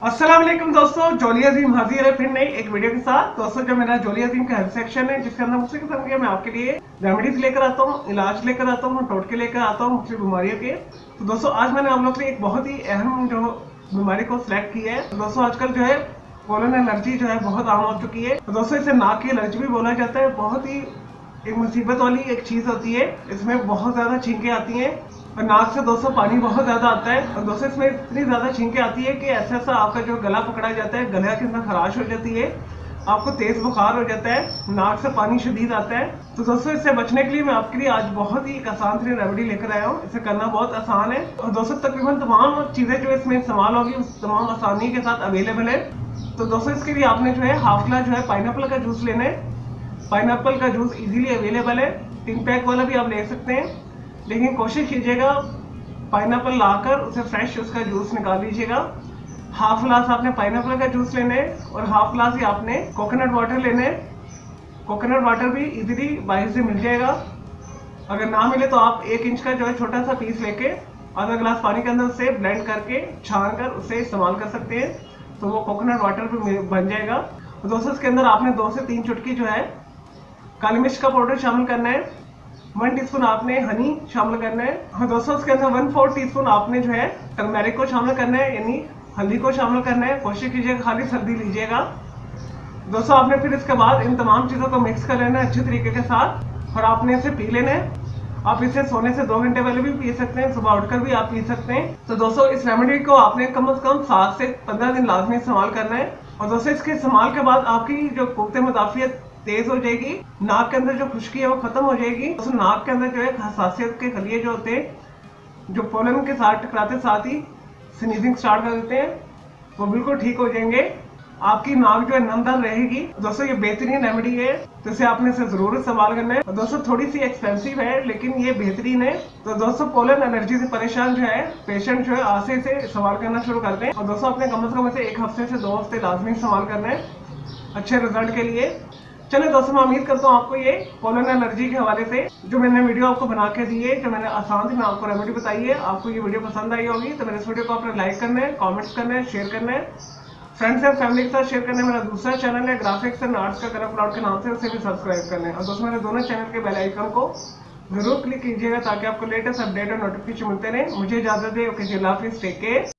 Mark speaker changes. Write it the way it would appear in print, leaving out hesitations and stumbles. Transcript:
Speaker 1: अस्सलाम वालेकुम दोस्तों, जोली अजीम हाजिर है फिर नई एक वीडियो के साथ। दोस्तों, जो मेरा जोली अजीम का हेल्थ सेक्शन है जिसके अंदर मुख्तलिफ किस्म के मैं आपके लिए रेमेडीज लेकर आता हूँ, इलाज लेकर आता हूँ, टोटके लेकर आता हूँ मुख्तलिफ बीमारियों के। तो दोस्तों, आज मैंने आप लोग के लिए एक बहुत ही अहम जो बीमारी को सिलेक्ट की है। तो दोस्तों, आजकल जो है पोलन एलर्जी जो है बहुत आम हो चुकी है। तो दोस्तों, इसे नाक की एलर्जी भी बोला जाता है। बहुत ही एक मुसीबत वाली एक चीज होती है। इसमें बहुत ज्यादा छींकें आती हैं और नाक से दोस्तों पानी बहुत ज्यादा आता है। और दोस्तों, इसमें इतनी ज्यादा छींकें आती है कि ऐसा ऐसा आपका जो गला पकड़ा जाता है, गला के अंदर खराश हो जाती है, आपको तेज बुखार हो जाता है, नाक से पानी शदीद आता है। तो दोस्तों, इससे बचने के लिए मैं आपके लिए आज बहुत ही एक आसान सी रेमेडी लेकर आया हूँ। इसे करना बहुत आसान है और दोस्तों तकरीबन तमाम चीजें जो इसमें इस्तेमाल होगी उस तमाम आसानी के साथ अवेलेबल है। तो दोस्तों, इसके लिए आपने जो है हाफ गिलास जो है पाइनएप्पल का जूस लेना है। पाइनएप्पल का जूस इजीली अवेलेबल है, 3 पैक वाला भी आप ले सकते हैं, लेकिन कोशिश कीजिएगा पाइनएप्पल लाकर उसे फ्रेश उसका जूस निकाल लीजिएगा। हाफ ग्लास आपने पाइनएप्पल का जूस लेना है और हाफ ग्लास ही आपने कोकोनट वाटर लेना है। कोकोनट वाटर भी इजीली बाहर से मिल जाएगा। अगर ना मिले तो आप 1 इंच का जो है छोटा सा पीस लेके आधा गिलास पानी के अंदर उसे ब्लेंड करके छान कर उसे इस्तेमाल कर सकते हैं, तो वो कोकोनट वाटर भी बन जाएगा। और दोस्तों, इसके अंदर आपने 2 से 3 चुटकी जो है काली मिर्च का पाउडर शामिल करना है। 1 टीस्पून आपने हनी शामिल करना है। हाँ दोस्तों, उसके अंदर 1/4 टीस्पून आपने जो है टर्मेरिक को शामिल करना है, यानी हल्दी को शामिल करना है। कोशिश कीजिएगा खाली हल्दी लीजिएगा। दोस्तों, आपने फिर इसके बाद इन तमाम चीजों को मिक्स कर लेना है अच्छे तरीके के साथ और आपने इसे पी लेना है। आप इसे सोने से 2 घंटे पहले भी पी सकते हैं, सुबह उठकर भी आप पी सकते हैं। तो दोस्तों, इस रेमेडी को आपने कम से कम 7 से 15 दिन लाजमी इस्तेमाल करना है। और दोस्तों, इसके इस्तेमाल के बाद आपकी जो कुव्वत मुदाफियत तेज हो जाएगी, नाक के अंदर जो खुश्की है वो खत्म हो जाएगी। तो नाक के अंदर जो है हसासियत के खलिए जो होते हैं, जो पोलन के साथ टकराते साथ ही स्नीजिंग स्टार्ट कर देते हैं, वो बिल्कुल ठीक हो जाएंगे। आपकी नाक जो है नमदार रहेगी। दोस्तों, ये बेहतरीन रेमेडी है, तो इसे आपने इसे जरूर इस्तेमाल करना है। और दोस्तों, थोड़ी सी एक्सपेंसिव है लेकिन ये बेहतरीन है। तो दोस्तों, पोलन एलर्जी से परेशान जो है पेशेंट जो है आज से इसे इस्तेमाल करना शुरू कर दें। और दोस्तों, आपने कम से कम इसे 1 हफ्ते से 2 हफ्ते लाजमी इस्तेमाल करना है अच्छे रिजल्ट के लिए। चलिए दोस्तों, मैं उम्मीद करता हूँ आपको ये पोलन एलर्जी के हवाले से जो मैंने वीडियो आपको बना के दी है, जो मैंने आसान सी मैं आपको रेमेडी बताई है, आपको ये वीडियो पसंद आई होगी। तो मेरे इस वीडियो को आपने लाइक करना है, कमेंट्स करना है, शेयर करना है, फ्रेंड्स एंड फैमिली के साथ शेयर करना है। मेरा दूसरा चैनल है ग्राफिक्स एंड आर्ट्स का करम क्लाउड के नाम से, उसे भी सब्सक्राइब करना है। और दोस्तों, मेरे दोनों चैनल के बेल आइकन को जरूर क्लिक कीजिएगा ताकि आपको लेटेस्ट अपडेट और नोटिफिकेशन मिलते रहे। मुझे इजाजत दे। ओके जी, अल्लाह हाफिज़, टेक केयर।